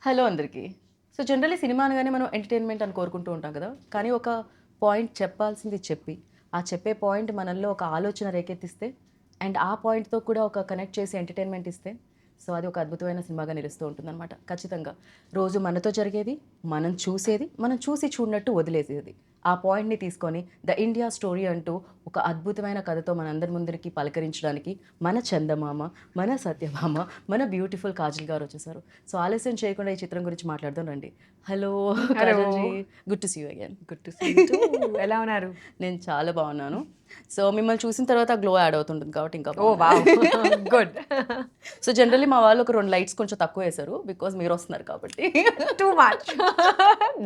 Hello అందరికీ. So, generally cinema అనగానే మనం ఎంటర్‌టైన్‌మెంట్ అని కోరుకుంటూ ఉంటాం కదా! కానీ ఒక పాయింట్ చెప్పాల్సింది చెప్పి, ఆ చెప్పే పాయింట్ మనల్లో ఒక ఆలోచన రేకెత్తిస్తే అండ్ ఆ పాయింట్‌తో కూడా ఒక కనెక్ట్ చేసి ఎంటర్‌టైన్‌మెంట్ ఇస్తే, సో, అది ఒక అద్భుతమైన సినిమాగా నిలుస్తూ ఉంటుందనమాట. ఖచ్చితంగా. రోజు మనతో జరిగేది, మనం చూసేది, మనం చూసి చూడనట్టు వదిలేసేది. ఆ పాయింట్‌ని తీసుకొని 'ద ఇండియా స్టోరీ' అంటూ ఒక అద్భుతమైన కథతో మనందరి ముందరికి పలకరించడానికి మన చందమామ, మన సత్యభామ, మన బ్యూటిఫుల్ కాజల్ గారు వచ్చేసారు. సో, ఆలస్యం చేయకుండా ఈ చిత్రం గురించి మాట్లాడదాం రండి. Hello hello. Kajal ji. Good to see you again. Good to see you too. ఎలా ఉన్నారు? నేను చాలా బాగున్నాను. సో, మిమ్మల్ని చూసిన తర్వాత గ్లో యాడ్ అవుతుంటుంది కాబట్టి ఇంకా ఓహ్! బాగున్నాను. వావ్! గుడ్. సో, జనరల్లీ మా వాళ్ళు ఒక 2 లైట్స్ కొంచెం తక్కువేశారు. బికాజ్ మీరొస్తున్నారు కాబట్టి. Too much.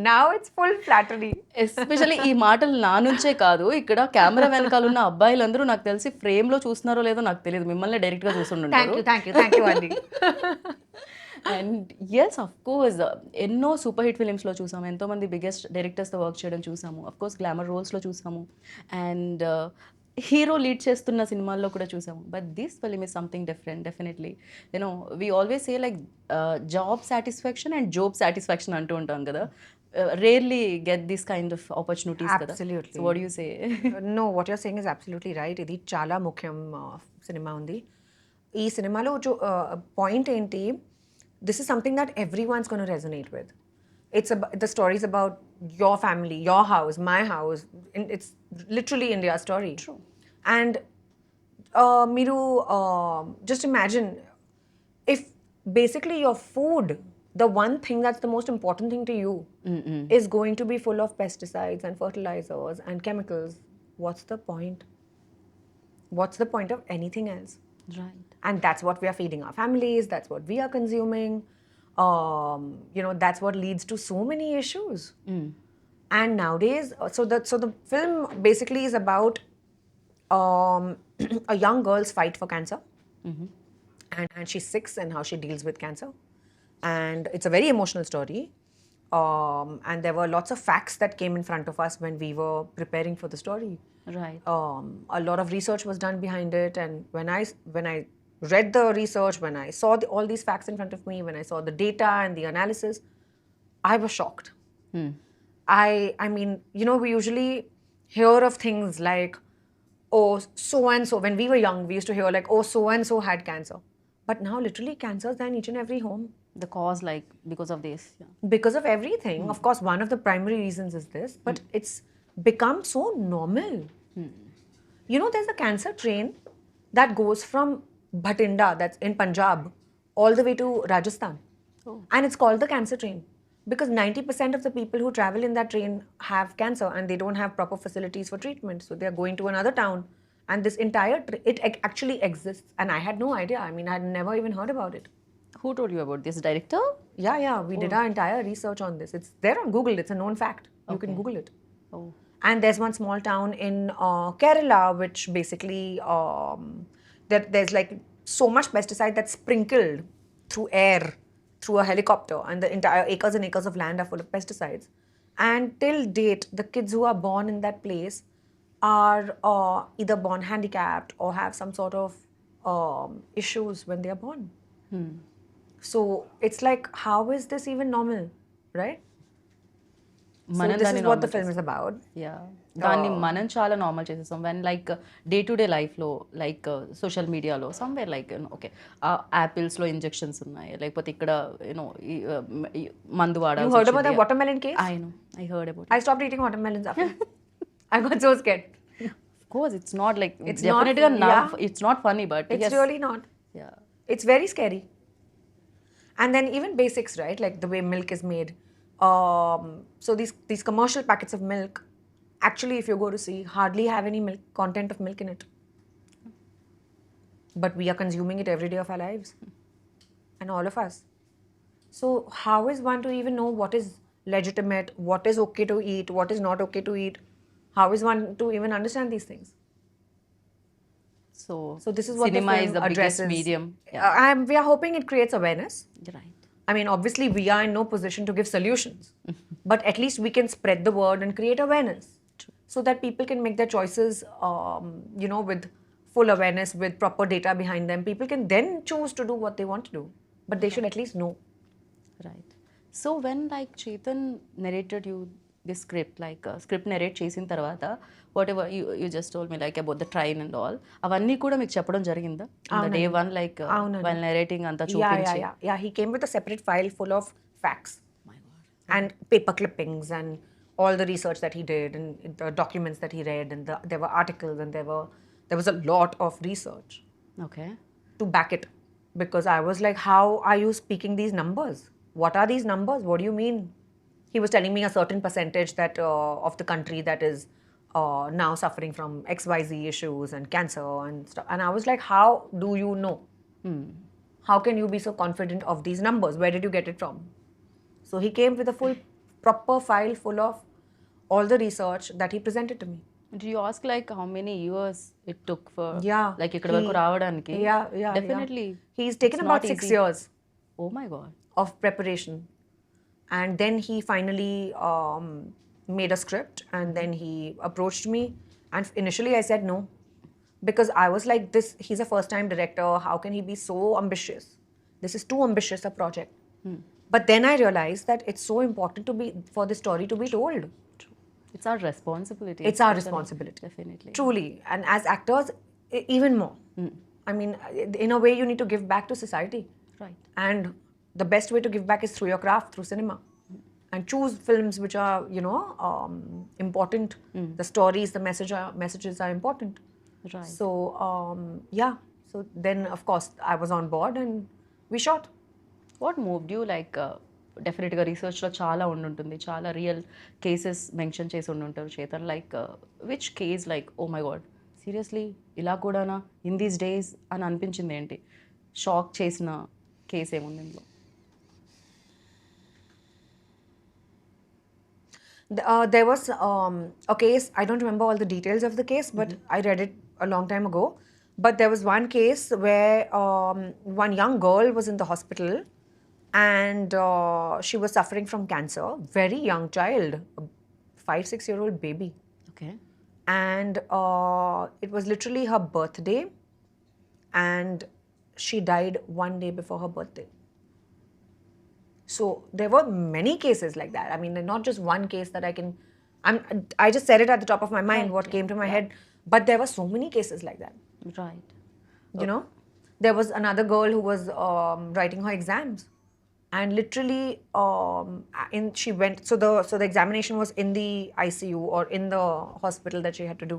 Now it's full flattery. Especially ఈ మాటలు నా నుంచే కాదు. ఇక్కడ కెమెరా వెనకాలున్న అబ్బాయిలందరూ నాకు తెలిసి ఫ్రేమ్‌లో చూస్తున్నారో లేదో నాకు తెలీదు. మిమ్మల్నే డైరెక్ట్‌గా చూసుండుంటారు. థ్యాంక్ యూ అండి. అండ్ యెస్ ఆఫ్‌కోర్స్ ఎన్నో సూపర్ హిట్ ఫిల్మ్స్‌లో చూసాము. ఎంతోమంది బిగ్గెస్ట్ డైరెక్టర్స్‌తో వర్క్ చేయడం చూసాము. ఆఫ్‌కోర్స్ గ్లామర్ రోల్స్‌లో చూసాము. అండ్ హీరో లీడ్ చేస్తున్న సినిమాల్లో కూడా చూసాము. But this film is something different definitely. We always say like job satisfaction and job satisfaction అంటూ ఉంటాం కదా! Rarely get this kind of opportunities కదా! So, absolutely. What do you say? No, what you're saying is absolutely right. ఇది చాలా ముఖ్యం cinema ఉంది. ఈ సినిమాలో పాయింట్ ఏంటి, this is something that everyone's gonna resonate with. The story is about your family, your house, my house. It's literally India story. True. And మీరు just imagine if basically your food, the one thing that's the most important thing to you, is going to be full of pesticides and fertilizers and chemicals. What's the point? What's the point of anything else? Right. And that's what we are feeding our families, that's what we are consuming. That's what leads to so many issues. And nowadays, so the film basically is about um, a young girl's fight for cancer. And she's 6 and how she deals with cancer. And it's a very emotional story. And there were lots of facts that came in front of us when we were preparing for the story. Right. A lot of research was done behind it, and when I read the research, when I saw all these facts in front of me, when I saw the data and the analysis, I was shocked. I mean, we usually hear of things like, oh, so and so. When we were young, we used to hear like, oh, so and so had cancer. But now, literally, cancer is there in each and every home. The cause, like, because of this. Yeah. Because of everything. Of course, one of the primary reasons is this, but it's become so normal. There's a cancer train that goes from Bhatinda, that's in Punjab, all the way to Rajasthan. And it's called the cancer train because 90% of the people who travel in that train have cancer and they don't have proper facilities for treatment. So they're going to another town. And this entire, actually exists. And I had no idea. I mean, I had never even heard about it. Who told you about this? Director? Yeah. We did our entire research on this. It's there on Google. It's a known fact. You can Google it. Oh. And there's one small town in Kerala, which basically there's like so much pesticide that's sprinkled through air, through a helicopter, and the entire acres and acres of land are full of pesticides. And till date, the kids who are born in that place are either born handicapped or have some sort of issues when they are born. So it's like, how is this even normal, right? So this is what the film is about. Yeah దాన్ని మనం చాలా normal చేసేస్తాం when like day to day లైఫ్లో like social మీడియాలో somewhere like okay యాపిల్స్లో injections ఉన్నాయి లేకపోతే ఇక్కడ you know మందు You వాడాల్సి heard about the watermelon case? I heard about I stopped eating watermelons after. I got so scared. Of course it's not like It's not- డెఫినెట్గా yeah. It's not funny but It's really not. Yeah It's very scary. And then even basics, right? Like the way milk is made. So these commercial packets of milk, actually, if you go to see, hardly have any milk content of milk in it. But we are consuming it every day of our lives, and all of us. So how is one to even know what is legitimate, what is okay to eat, what is not okay to eat? How is one to even understand these things? So this is what cinema the film is the biggest addresses. medium. We are hoping it creates awareness. Right I mean, obviously, we are in no position to give solutions, but at least we can spread the word and create awareness so that people can make their choices, with full awareness, with proper data behind them. People can then choose to do what they want to do, but they should at least know. Right so when like Chetan narrated you the script like script narrate చేసిన తర్వాత what ever you just told me like about the train and all అవన్నీ కూడా మీకు చెప్పడం జరిగిందా day one like while narrating అంతా చూపించి Yeah. He came with a separate file full of facts and paper clippings and all the research that he did and the documents that he read and there were articles and there was a lot of research okay to back it, because I was like, how are you speaking these numbers? What are these numbers? What do you mean? He was telling me a certain percentage that of the country that is now suffering from XYZ issues and cancer and stuff. And I was like, how do you know? How can you be so confident of these numbers? Where did you get it from? So he came with a full, proper file full of all the research that he presented to me. Do you ask like how many years it took for Yeah. like ఇక్కడ వరకు రావడానికి Yeah. Definitely He's taken about 6 years oh my god of preparation. And then he finally made a script and then he approached me. And initially I said no, because I was like, he's a first time director. How can he be so ambitious? This is too ambitious a project. But then I realized that it's so important for the story to be told. It's our responsibility It's our responsibility. Definitely Truly. And as actors, even more. I mean, in a way, you need to give back to society. Right And the best way to give back is through your craft, through cinema. And choose films which are, important. The stories, the messages are important. Right So, yeah. So then, of course, I was on board and we shot. What moved you like డెఫినెట్గా రీసెర్చ్లో చాలా ఉండుంటుంది చాలా real cases mention చేసి ఉండుంటారు Chetan like which case like oh my God seriously ఇలా కూడానా in these days అని అనిపించింది ఏంటి షాక్ చేసిన కేస్ ఏముంది ఇందులో There was a case, I don't remember all the details of the case, but I read it a long time ago. But there was one case where one young girl was in the hospital and she was suffering from cancer, very young child, a 5-6-year-old baby. Okay And it was literally her birthday and she died one day before her birthday. So there were many cases like that. I mean, not just one case that I just said it at the top of my mind, what came to my head. But there were so many cases like that. Right You know, there was another girl who was writing her exams, and literally, she went. So the examination was in the ICU or in the hospital that she had to do,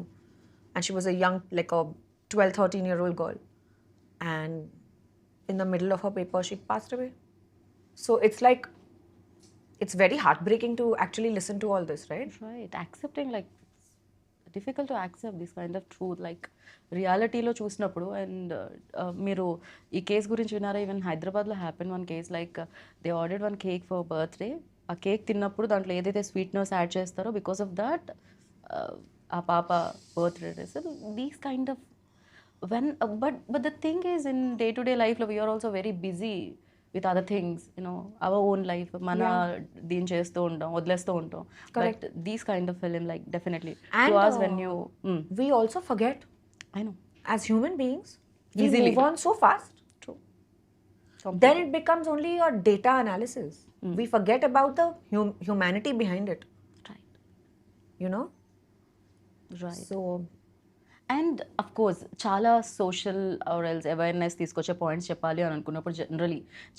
and she was a young, like a 12-13-year-old girl, and in the middle of her paper, she passed away. So it's like, it's very heartbreaking to actually listen to all this, right? Right accepting like difficult to accept this kind of truth like రియాలిటీలో చూసినప్పుడు and మీరు ఈ case గురించి విన్నారా even హైదరాబాద్లో happen one case like they ordered one cake for birthday ఆ cake తిన్నప్పుడు దాంట్లో ఏదైతే స్వీట్నెస్ యాడ్ చేస్తారో బికాస్ ఆఫ్ దట్ ఆ పాప birthday these kind of when but the thing is in day to day లైఫ్లో we are also very busy with other things our own life మన దీన్ని చేస్తూ ఉంటాం వదిలేస్తూ ఉంటాం but these kind of film like definitely And, when you We also forget, I know as human beings, we Easily. move on so fast. True. Then it becomes only a data analysis. We forget about the humanity behind it, right you know? Right So, and of course చాలా social ఆర్ఎల్స్ awareness తీసుకొచ్చే points చెప్పాలి అని అనుకున్నప్పుడు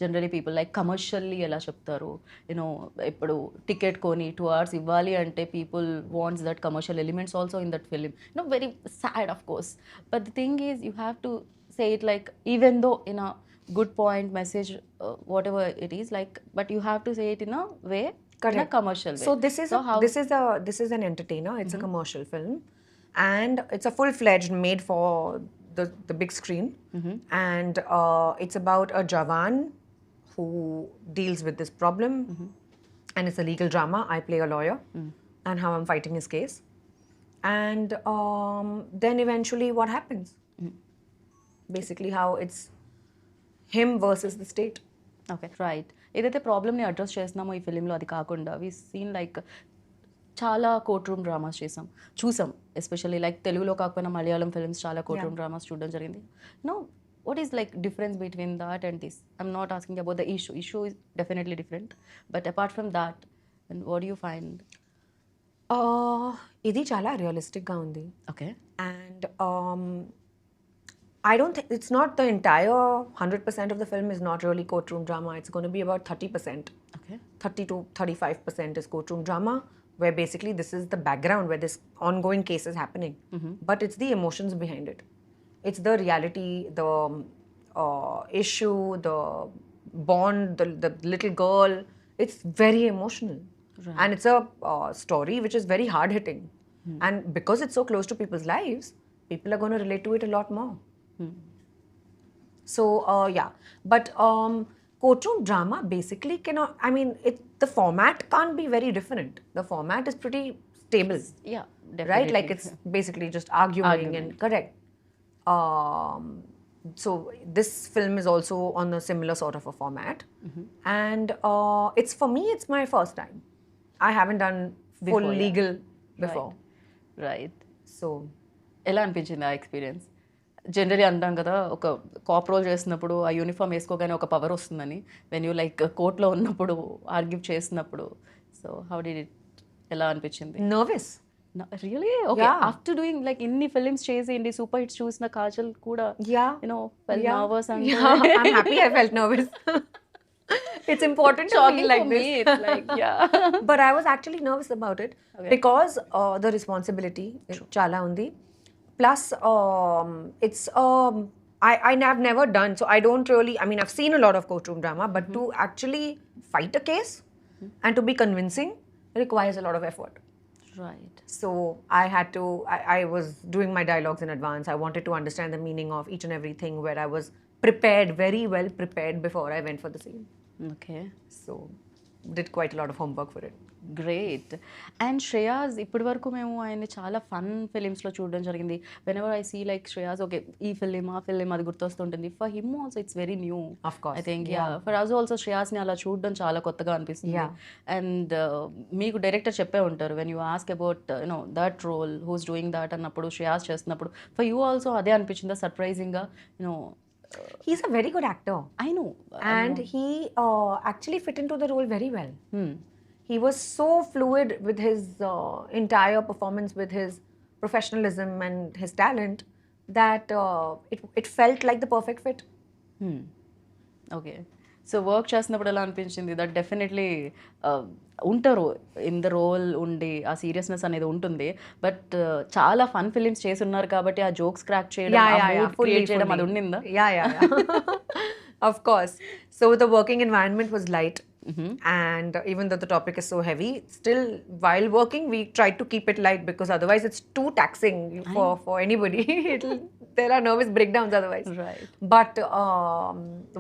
generally people like commercially ఎలా చెప్తారు ఇప్పుడు ticket కొని 2 hours ఇవ్వాలి అంటే people wants that commercial elements also in that film very sad of course but the thing is you have to say it like even though in a good point message what ever it is like but you have to say it in a way in a commercial way so this is an entertainer. It's a commercial film, and it's a full-fledged made for the big screen. And it's about a Jawan who deals with this problem, and it's a legal drama. I play a lawyer, and how I'm fighting his case. And then eventually, what happens? Basically, how it's him versus the state. Okay right ఏదైతే ప్రాబ్లమ్ని address చేస్తున్నామో ఈ ఫిలింలో అది కాకుండా we seen like చాలా court room dramas చూసాం especially like తెలుగులో కాకపోయినా మలయాళం ఫిల్మ్స్ చాలా కోర్ట్ రూమ్ డ్రామాస్ చూడడం జరిగింది what is like difference between that and this? I'm not asking about the issue is definitely different, but apart from that, and what do you find? ఇది చాలా రియలిస్టిక్గా ఉంది. Okay. And I don't think it's not the entire 100% of the film is not really courtroom drama. It's going to be about 30%. Okay. 30 to 35% is courtroom drama, where basically this is the background where this ongoing case is happening. But it's the emotions behind it. It's the reality, the issue, the bond, the little girl. It's very emotional. Right. And it's a story which is very hard hitting. And because it's so close to people's lives, people are going to relate to it a lot more. So yeah, but courtroom drama basically cannot. I mean, the format can't be very different. The format is pretty stable, Yeah, definitely. right? Like it's basically just arguing and correct. So this film is also on a similar sort of a format, and it's for me. It's my first time. I haven't done full Before, yeah. legal before, Right. so ఎలా అనిపించింది ఆ experience? Generally అంటాం కదా, ఒక cop role చేసినప్పుడు ఆ uniform వేసుకోగానే ఒక power వస్తుందని, వెన్ యూ లైక్ కోర్ట్లో ఉన్నప్పుడు ఆర్గ్యూ చేసినప్పుడు, సో హౌ డిడ్ ఇట్, ఎలా అనిపించింది? nervous. Really okay. Yeah. After doing like ఇన్ని ఫిలిమ్స్ చేసి ఇన్ని సూపర్ హిట్స్ చూసిన కాజల్ కూడా Yeah. యూనో ఫెల్ Yeah. నర్వస్ అంటే Yeah, I'm happy I felt nervous. It's important to shocking feel like for this. me. It's like, yeah. But I was actually nervous about it because the responsibility chala undi. Plus, it's I've never done, so I don't really. I mean, I've seen a lot of courtroom drama, but to actually fight a case and to be convincing requires a lot of effort. Right. So I had to. I was doing my dialogues in advance. I wanted to understand the meaning of each and everything. Where I was prepared, very well prepared before I went for the scene. Okay. So did quite a lot of homework for it. Great. And Shreyas ఇప్పటి వరకు మేము ఆయన్ని చాలా fun ఫిలిమ్స్లో చూడడం జరిగింది. Whenever I see like Shreyas, okay ఈ film ఆ ఫిలిం అది గుర్తొస్తుంటుంది. For him also it's very new. Of course. I think for us also శ్రేయాస్ని అలా చూడడం చాలా కొత్తగా అనిపిస్తుంది. Yeah. అండ్ మీకు డైరెక్టర్ చెప్పే ఉంటారు, when you ask about you know that role who's doing that అన్నప్పుడు, శ్రేయాస్ చేస్తున్నప్పుడు ఫర్ యూ ఆల్సో అదే అనిపించిందా సర్ప్రైజింగ్గా? You know He's a very good actor. I know. And he actually fit into the role very well. He was so fluid with his entire performance, with his professionalism and his talent, that it felt like the perfect fit. Okay. So work చేస్తున్నప్పుడు ఎలా అనిపించింది? That definitely ఉంటారు in the role ఉండి ఆ seriousness అనేది ఉంటుంది. But చాలా fun films చేసి ఉన్నారు కాబట్టి ఆ జోక్స్ క్రాక్ చేయడం, క్రియేట్ చేయడం అది ఉండిందా? Yeah. Of course. So the working environment was light. And even though the topic is so heavy, still while working we tried to keep it light because otherwise it's too taxing for anybody. There are nervous breakdowns otherwise. Right. But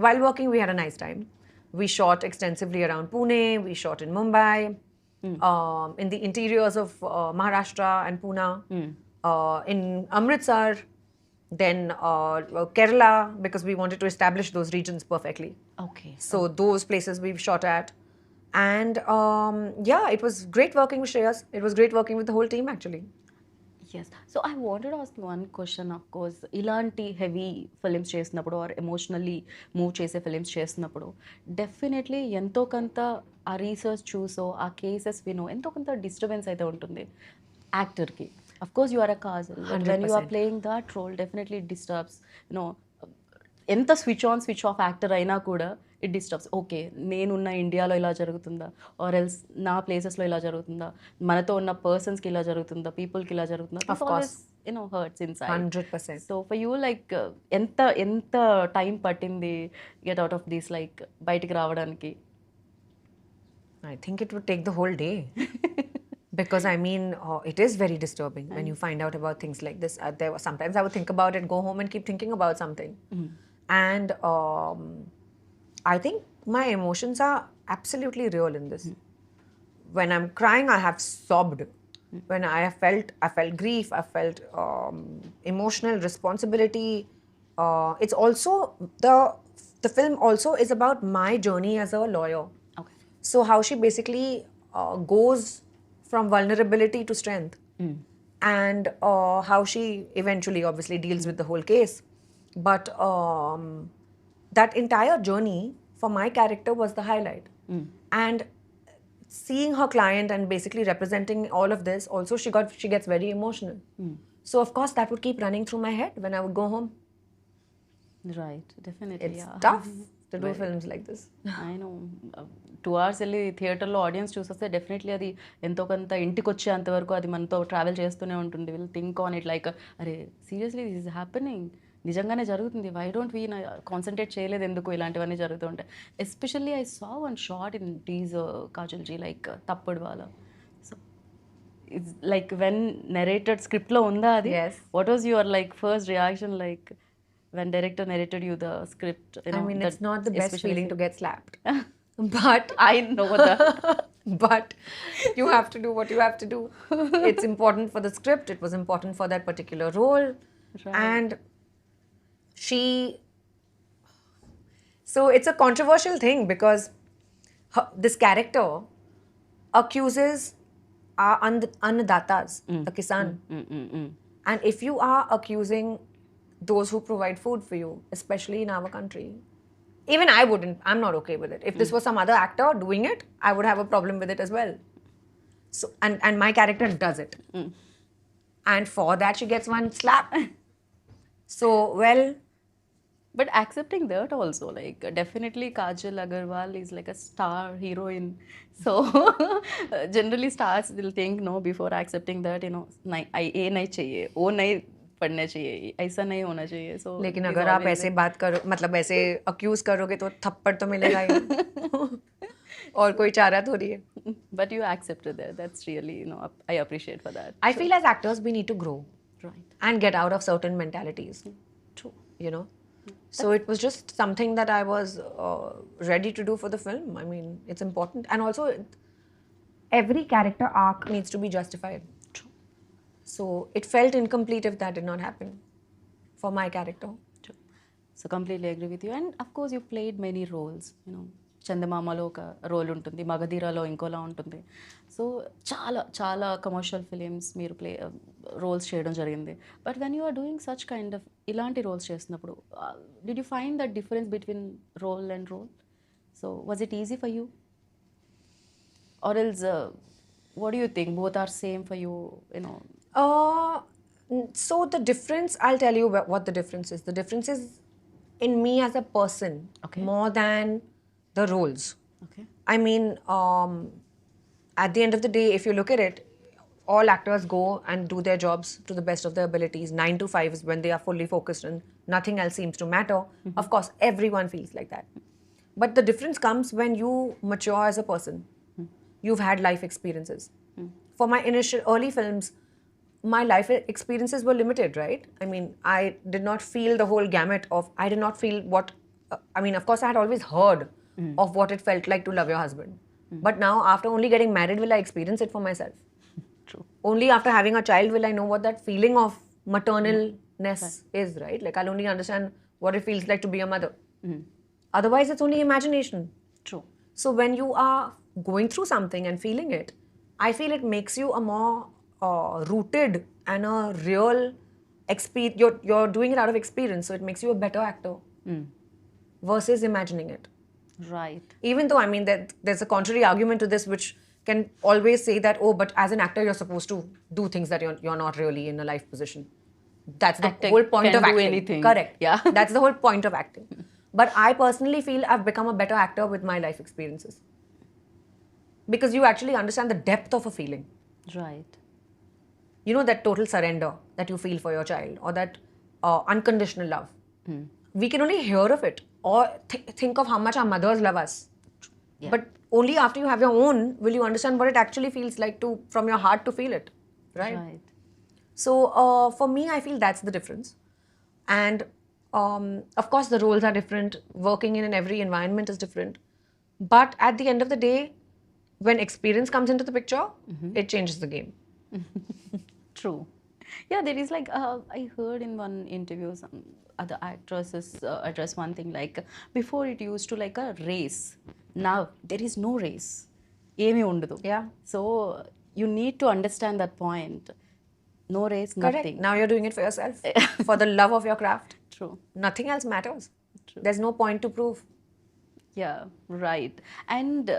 while working we had a nice time. We shot extensively around Pune, we shot in Mumbai, in the interiors of Maharashtra and Pune, in Amritsar, then Kerala, because we wanted to establish those regions perfectly. Okay. So those places we've shot at. And yeah, it was great working with Shreyas. It was great working with the whole team actually. Yes. So I wanted ask one question. Of course ఇలాంటి heavy films చేసినప్పుడు or emotionally move చేసే films చేసినప్పుడు definitely ఎంతో కొంత ఆ research చూసో ఆ cases వినో ఎంతో కొంత డిస్టర్బెన్స్ అయితే ఉంటుంది యాక్టర్కి. Of course you are a Kajal, when you are playing that role definitely it disturbs. You know ఎంత switch on switch off actor అయినా కూడా ఇట్ డిస్టర్బ్స్. ఓకే నేనున్న ఇండియాలో ఇలా జరుగుతుందా, ఆర్ ఎల్స్ నా ప్లేసెస్లో ఇలా జరుగుతుందా, మనతో ఉన్న పర్సన్స్కి ఇలా జరుగుతుందా, పీపుల్కి ఇలా జరుగుతుందా, Of course. You know hurts inside. 100%. So for you like ఎంత టైం పట్టింది get out of this, like బయటికి రావడానికి? I think it would take the whole day. Because I mean, it is very disturbing when you find out about things like this. Sometimes I would think about it, go home and keep thinking about something. And I think my emotions are absolutely real in this. When I'm crying, I have sobbed. When I felt grief, I felt emotional responsibility. It's also the film also is about my journey as a lawyer. Okay. So how she basically goes from vulnerability to strength, and how she eventually obviously deals with the whole case. But that entire journey for my character was the highlight. And seeing her client and basically representing all of this, also she gets very emotional. So of course that would keep running through my head when I would go home. Right, definitely. It's Yeah. tough to do films like this. I know 2 hours వెళ్ళి థియేటర్లో audience చూసేస్తే definitely అది ఎంతో కొంత ఇంటికి వచ్చేంతవరకు అది మనతో travel చేస్తూనే ఉంటుంది. Will think on it like అరే సీరియస్లీ దిస్ ఇస్ హ్యాపెనింగ్, నిజంగానే జరుగుతుంది, వై డోంట్ వీ కాన్సన్ట్రేట్ చేయలేదు ఎందుకు ఇలాంటివన్నీ జరుగుతూ ఉంటాయి. Especially I saw one short in teaser Kajal ji like తప్పుడు వాళ్ళ. So it's like when narrated స్క్రిప్ట్లో ఉందా అది? Yes. What was your like first reaction like when director narrated you the script? I mean, it's not the best especially- feeling to get slapped. But I know that. but you have to do what you have to do. It's important for the script, it was important for that particular role. Right. And she, so it's a controversial thing because this character accuses our annadatas, the kisan. And if you are accusing those who provide food for you, especially in our country, even I wouldn't, I'm not okay with it. If this was some other actor doing it, I would have a problem with it as well. So, and my character does it. And for that, she gets one slap. So, well, But accepting that also, like definitely Kajal Agarwal is like a star heroine. So generally stars will think no before accepting that, you know, ये नहीं चाहिए, वो नहीं पढ़ना चाहिए, ऐसा नहीं होना चाहिए. So लेकिन it is अगर आप always ऐसे बात करो, मतलब ऐसे अक्यूज करोगे तो थप्पड़ तो मिलेगा ही. और कोई चारा थोड़ी है. but you accepted that. That's really, you know, I appreciate for that. I feel as actors we need to grow Right. and get out of certain mentalities. True. You know, so it was just something that I was ready to do for the film. I mean, it's important, and also every character arc needs to be justified. True. So it felt incomplete if that did not happen for my character. True. So completely agree with you. And of course you played many roles, you know. చందమామలో ఒక role ఉంటుంది, మగధీరలో ఇంకోలా ఉంటుంది. So చాలా చాలా commercial films మీరు roles చేయడం జరిగింది. But when you are doing such kind of ఇలాంటి రోల్స్ చేస్తున్నప్పుడు did you find that difference between role and role? So was it easy for you or else what do you think both are same for you, you know? So the difference, I'll tell you what the difference is. The difference is in me as a person, Okay. more than the roles. Okay. I mean, at the end of the day, if you look at it, all actors go and do their jobs to the best of their abilities. 9 to 5 is when they are fully focused and nothing else seems to matter. Of course, everyone feels like that. But the difference comes when you mature as a person. You've had life experiences. For my initial early films, my life experiences were limited, right? I mean, I did not feel the whole gamut of, I did not feel what, I mean, of course, I had always heard of what it felt like to love your husband. But now, after only getting married, will I experience it for myself? True. Only after having a child will I know what that feeling of maternalness is, right? Like, I'll only understand what it feels like to be a mother. Otherwise, it's only imagination. True. So when you are going through something and feeling it, I feel it makes you a more rooted and a real experience. You're doing it out of experience, so it makes you a better actor versus imagining it. Right. Even though, I mean, there's a contrary argument to this, which can always say that, oh, but as an actor, you're supposed to do things that you're not really in a life position. That's the Actor whole point can of do acting. anything. Correct. Yeah. That's the whole point of acting. But I personally feel I've become a better actor with my life experiences. Because you actually understand the depth of a feeling. Right. You know, that total surrender that you feel for your child, or that unconditional love. We can only hear of it or think of how much our mothers love us. Yeah. But only after you have your own will you understand what it actually feels like to, from your heart, to feel it. Right? Right. So for me, I feel that's the difference. And of course, the roles are different. Working in every environment is different. But at the end of the day, when experience comes into the picture, it changes the game. True. Yeah, there is like, I heard in one interview, some other actresses address one thing like, before it used to like a race. Now, there is no race. Emi undadu. Yeah. So, you need to understand that point. No race, Correct. nothing. Now you're doing it for yourself, for the love of your craft. True. Nothing else matters. There's no point to prove. Yeah right and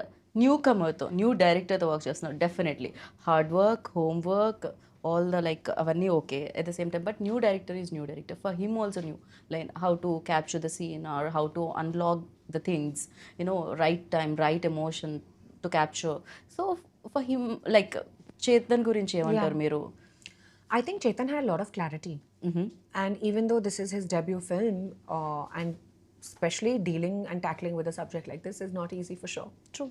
new కమర్తో new డైరెక్టర్తో work చేస్తున్నారు definitely hard work home work all the like అవన్నీ okay at the same time but new director is new director for him also new like how to capture the scene or how to unlock the things you know right time right emotion to capture so for him like Chetan గురించి ఏమంటారు మీరు I think Chetan had a lot of clarity. And even though this is his debut film, and especially dealing and tackling with a subject like this is not easy for sure. True.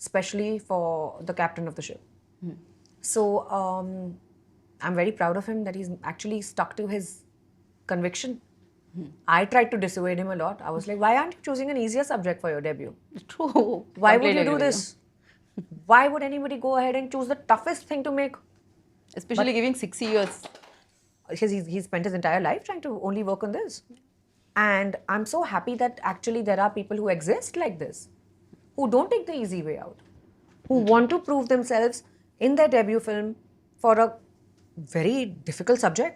Especially for the captain of the ship. So I'm very proud of him that he's actually stuck to his conviction. I tried to dissuade him a lot. I was like, why aren't you choosing an easier subject for your debut? True. Why would you do this? Why would anybody go ahead and choose the toughest thing to make? Especially giving 6 years. Because he spent his entire life trying to only work on this. And I'm so happy that actually there are people who exist like this, who don't take the easy way out, who want to prove themselves in their debut film for a very difficult subject.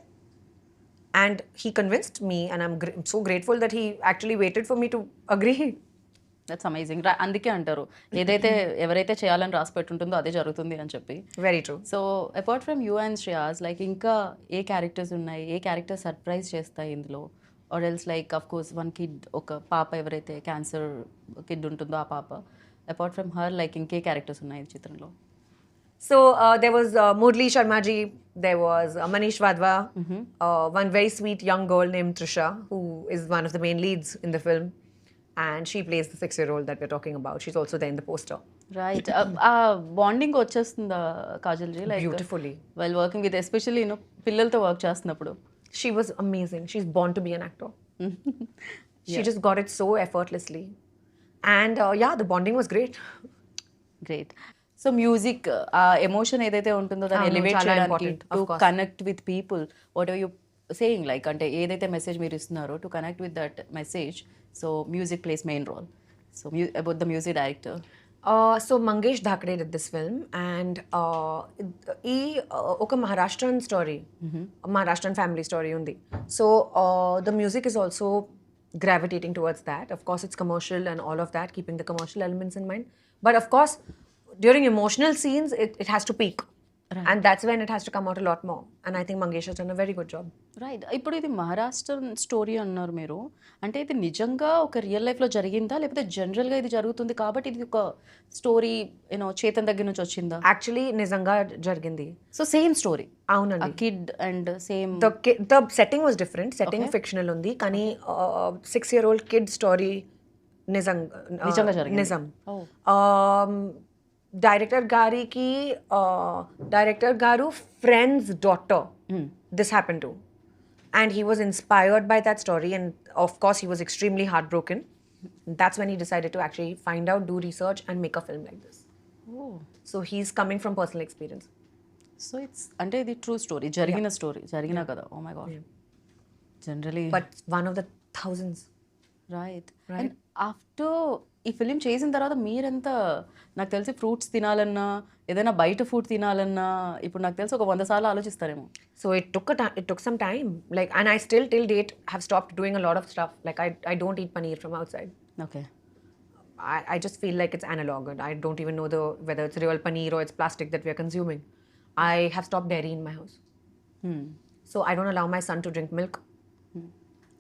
And he convinced me, and I'm so grateful that he actually waited for me to agree. That's amazing అందుకే అంటారు ఏదైతే ఎవరైతే చేయాలని రాసి పెట్టుంటుందో అదే జరుగుతుంది అని చెప్పి Very true. So apart from you and Shreyas like ఇంకా ఏ క్యారెక్టర్స్ ఉన్నాయి ఏ క్యారెక్టర్ సర్ప్రైజ్ చేస్తాయి ఇందులో or else like of course one kid ఒక పాప ఎవరైతే క్యాన్సర్ కిడ్ ఉంటుందో ఆ పాప అపార్ట్ ఫ్రమ్ హర్ లైక్ ఇంకే క్యారెక్టర్స్ ఉన్నాయి ఈ చిత్రంలో So there was Murli Sharma ji, there was Manish Wadhwa, one very sweet young girl named Trisha, who is one of the main leads in the film. And she plays the 6-year-old that we're talking about. She's also there in the poster. Right ఆ bonding వచ్చేస్తుందా Kajal ji like Beautifully. While working with especially you know పిల్లలతో work చేస్తున్నప్పుడు She was amazing. She's born to be an actor. She just got it so effortlessly. And yeah, the bonding was great. Great so music ఆ emotion ఏదైతే ఉంటుందో దాన్ని అవును, elevate చాలా చేయడానికి important, of to course. Connect with people what are you saying like అంటే ఏదైతే message మీరు ఇస్తున్నారో to connect with that message so music plays main role so about the music director So Mangesh Dhakde did this film, and oka Maharashtrian story, Maharashtrian family story undi. So the music is also gravitating towards that. Of course, it's commercial and all of that, keeping the commercial elements in mind. But of course, during emotional scenes, it has to peak. And that's when it has to come out a lot more. And I think Mangesh has done a very good job. Right ఇప్పుడు ఇది Maharashtra story అన్నారు మీరు అంటే ఇది నిజంగా ఒక real లైఫ్లో జరిగిందా లేకపోతే జనరల్గా ఇది జరుగుతుంది కాబట్టి ఇది ఒక స్టోరీ యూనో చేతన్ దగ్గర నుంచి వచ్చిందా Actually, Nizanga jargindi. So same story Aunandi. Kid and same The setting was different. Setting fictional undi. Kani 6-year-old kid story నిజంగా జరిగింది. Nizam. Director Garu friend's daughter. This happened to. And he was inspired by that story, and of course he was extremely heartbroken. That's when he decided to actually find out, do research, and make a film like this. So he's coming from personal experience. So it's అంటే ఇది true story జరిగిన story జరిగిన కదా oh my god generally But one of the thousands. Right and after ఈ film చేసిన తర్వాత మీరెంత నాకు తెలిసి ఫ్రూట్స్ తినాలన్నా ఏదైనా బయట ఫుడ్ తినాలన్నా ఇప్పుడు నాకు తెలిసి ఒక 100 సార్లు ఆలోచిస్తారేమో So it took some time. Like, and I still till date have stopped doing a lot of stuff. Like I don't eat paneer from outside. Okay I just feel like it's analog, and I don't even know whether it's real paneer or it's plastic that we are consuming. I have stopped dairy in my house. So I don't allow my son to drink milk.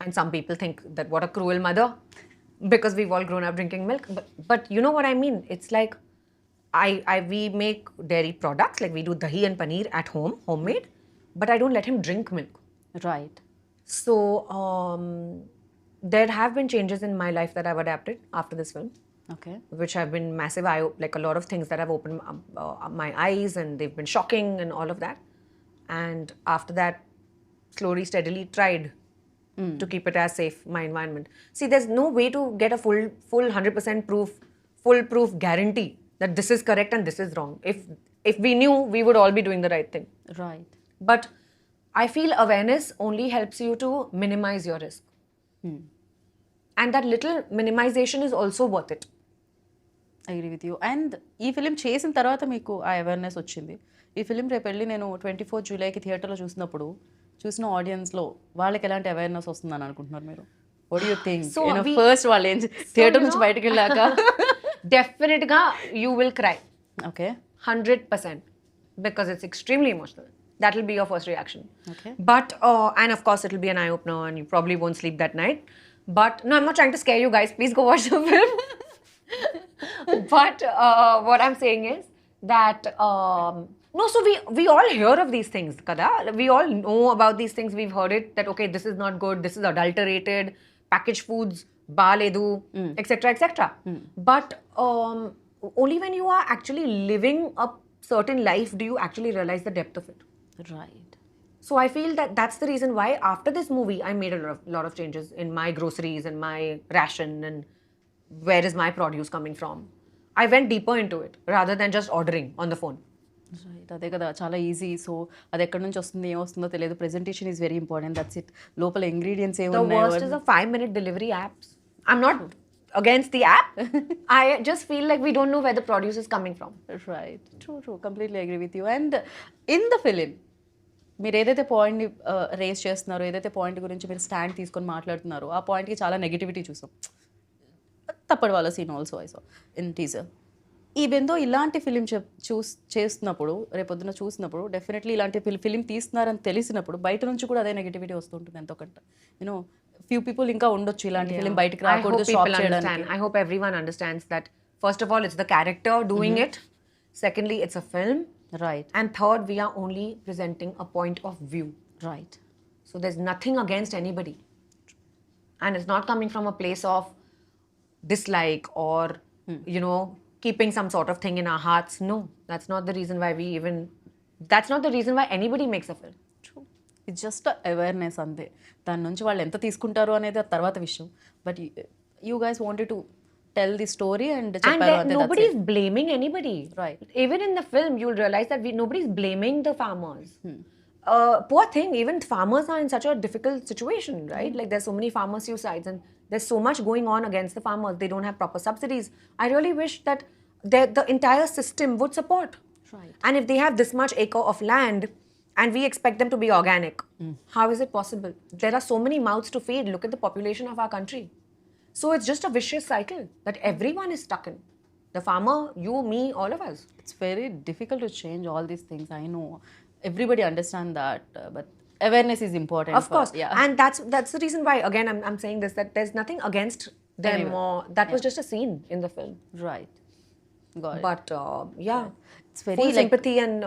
And some people think that what a cruel mother, because we've all grown up drinking milk. But you know what I mean? It's like we make dairy products, like we do dahi and paneer at home, homemade, but I don't let him drink milk. Right So there have been changes in my life that I've adapted after this film, okay which have been massive. Like a lot of things that have opened my eyes, and they've been shocking and all of that. And after that, slowly, steadily tried to keep it as safe, my environment. See, there's no way to get a full 100% foolproof guarantee that this is correct and this is wrong. If we knew, we would all be doing the right thing. Right But I feel awareness only helps you to minimize your risk. And that little minimization is also worth it. Agree with you and ఈ film చేసిన తర్వాత మీకు ఆ awareness వచ్చింది ఈ film రేపు వెళ్ళి నేను 24 జూలైకి థియేటర్లో చూసినప్పుడు చూసిన ఆడియన్స్లో వాళ్ళకి ఎలాంటి అవేర్నెస్ వస్తుందని అనుకుంటున్నారు మీరు? What you think? So first వాళ్ళు ఏం థియేటర్ నుంచి బయటకు వెళ్ళాక Definitely, you will cry. Okay 100%. Because it's extremely emotional. That will be your first reaction. Okay. But, and of course, it'll be an eye opener and you probably won't sleep that night. But, no, I'm not trying to scare you guys. Please go watch the film. But what I'm saying is that, no, so we all hear of these things, kada? We all know about these things. We've heard it that, okay, this is not good, this is adulterated, packaged foods, baledu, etc., etc. But only when you are actually living a certain life do you actually realize the depth of it. Right. So I feel that that's the reason why after this movie I made a lot of changes in my groceries and my ration and where is my produce coming from. I went deeper into it rather than just ordering on the phone. Right, అదే కదా, చాలా easy. So అది ఎక్కడి నుంచి వస్తుంది, ఏం వస్తుందో తెలియదు. Presentation is very important. That's it. లోపల ingredients The worst is the 5-minute delivery apps. I'm not against the app. I just feel like we don't know where the produce is coming from. Right, true, completely agree with you. And in the film మీరు ఏదైతే పాయింట్ని race చేస్తున్నారో, ఏదైతే point గురించి మీరు stand తీసుకొని మాట్లాడుతున్నారో, ఆ పాయింట్కి చాలా నెగిటివిటీ చూసాం. తప్పటి వాళ్ళ scene also I saw in teaser. ఈవెందో ఇలాంటి ఫిలిం చేస్తున్నప్పుడు, రేపొద్దున చూసినప్పుడు, డెఫినెట్లీ ఇలాంటి ఫిలిం తీస్తున్నారని తెలిసినప్పుడు బయట నుంచి కూడా అదే నెగిటివిటీ వస్తుంటుంది ఎంతో కొంత. యూనో ఫ్యూ పీపుల్ ఇంకా ఉండొచ్చు ఇలాంటి ఫిలిం బయటకు I hope రాకూడదు, స్టాప్ people చేయడానికి. understand. I hope everyone understands that first of all it's the character doing it. Secondly, it's a film. Right, And third, we are only presenting a point of view. Right. So there's nothing against anybody. And it's not coming from a place of dislike or, you know, keeping some sort of thing in our hearts. No, that's not the reason why that's not the reason why anybody makes a film. It's just awareness అంతే. దాని నుంచి వాళ్ళు ఎంత తీసుకుంటారు అనేది ఆ తర్వాత విషయం. But you guys wanted to tell the story and And చెప్పారు then అంతే. nobody is blaming anybody. Right. Even in the film, you'll realize that nobody's blaming the farmers. Poor thing, even farmers are in such a difficult situation, right? Like there's so many farmer suicides and there's so much going on against the farmers. They don't have proper subsidies. I really wish that the entire system would support. Right. And if they have this much acre of land and we expect them to be organic, how is it possible? There are so many mouths to feed. Look at the population of our country. So it's just a vicious cycle that everyone is stuck in. The farmer, you, me, all of us. It's very difficult to change all these things. I know everybody understand that, but awareness is important. Of course. Yeah. And that's the reason why, again, I'm saying this, that there's nothing against them Anyway. or that was just a scene in the film. Right. Got it. But yeah, It's very full like- sympathy and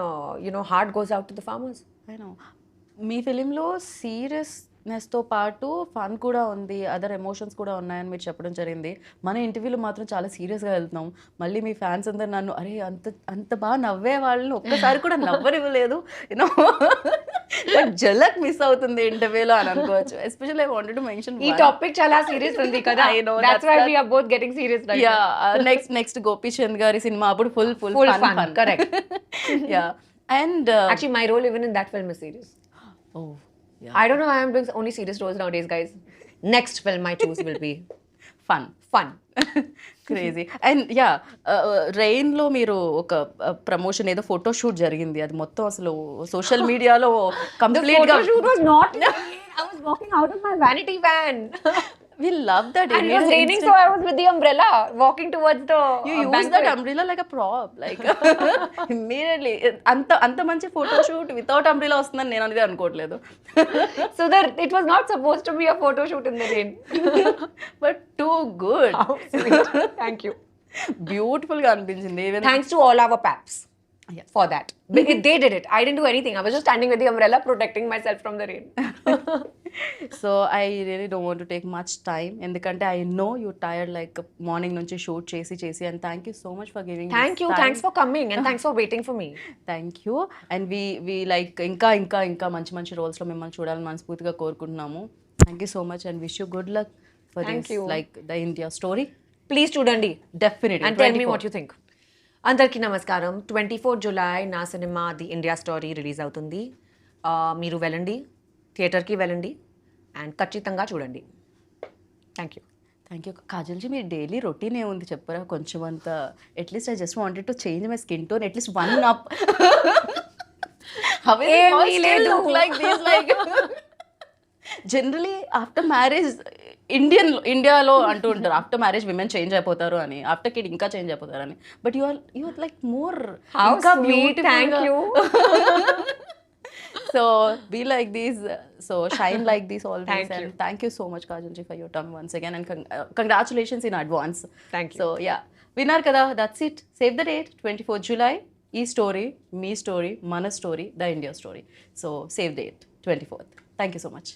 heart goes out to the farmers. I know. మీ ఫిలింలో సీరియస్నెస్తో పాటు fun కూడా ఉంది, other emotions కూడా ఉన్నాయని మీరు చెప్పడం జరిగింది. మన ఇంటర్వ్యూలో మాత్రం చాలా సీరియస్గా వెళ్తున్నాం. మళ్ళీ మీ ఫ్యాన్స్ అందరు నన్ను అరే అంత బాగా నవ్వే వాళ్ళని ఒక్కసారి కూడా నవ్వనివ్వలేదు, యూనో జలక్ మిస్ అవుతుంది ఇంటర్వ్యూలో అని అనుకోవచ్చు. Especially I wanted to mention ఈ టాపిక్ చాలా సీరియస్ ఉంది కదా. I know, That's that's why that- we are both getting serious right yeah now. Next Gopichand గారి సినిమా అప్పుడు full Full fun, correct. Yeah and Actually, my role even in that film is serious. Oh I don't know why I'm doing only serious roles nowadays, guys. Next film I choose will be fun fun. Crazy. And yeah రెయిన్లో మీరు ఒక promotion ఏదో photo shoot జరిగింది, అది మొత్తం అసలు social మీడియాలో The కంప్లీట్గా photo shoot was not me. I was walking out of my vanity van. We love that. And it was raining, so I was with the umbrella walking towards the You use banquet. that umbrella like a prop, like immediately. అంత మంచి photo shoot without umbrella వస్తుందని నేను అనేది అనుకోవట్లేదు. So that it was not supposed to be a photo shoot in the rain. But too good. How sweet. Thank you. బ్యూటిఫుల్గా అనిపించింది. Even Thanks to all our paps for that. They did it. I didn't do anything. I was just standing with the umbrella protecting myself from the rain. So I really don't want to take much time, ఎందుకంటే I know you tired like morning నుంచి shoot చేసి and thank you so much for giving. Thank you. Thanks for coming and thanks for waiting for me. Thank you. And we like ఇంకా మంచి రోల్స్లో మిమ్మల్ని చూడాలని మనస్ఫూర్తిగా కోరుకుంటున్నాము. Thank you so much and wish you good luck for Thank this you. Like the India story. Please చూడండి definitely. and tell me what you think. అందరికీ నమస్కారం. 24 జూలై నా cinema the India story release అవుతుంది. మీరు వెళ్ళండి, థియేటర్కి వెళ్ళండి and ఖచ్చితంగా చూడండి. Thank you. Thank you. కాజల్జీ me daily routine ఏముంది చెప్పరా కొంచెం అంత? At least I just wanted to change my skin tone, at least 1 up. How is it all ఏమీ still లేదు. look like this? Like generally after marriage ఇండియాలో అంటూ ఉంటారు ఆఫ్టర్ మ్యారేజ్ విమెన్ చేంజ్ అయిపోతారు అని, ఆఫ్టర్ కిడ్ ఇంకా చేంజ్ అయిపోతారు అని. But you are like more How ఇంకా sweet, beautiful. thank you. So be like these, so shine like these always. Thank you. And thank you so much కాజల్జీ for your term once again, and congratulations in advance. Thank you. So yeah, విన్నారు కదా, that's it. Save the date 24 July. ఈ story మీ story, మన story, the India story. So save date 24th. Thank you so much.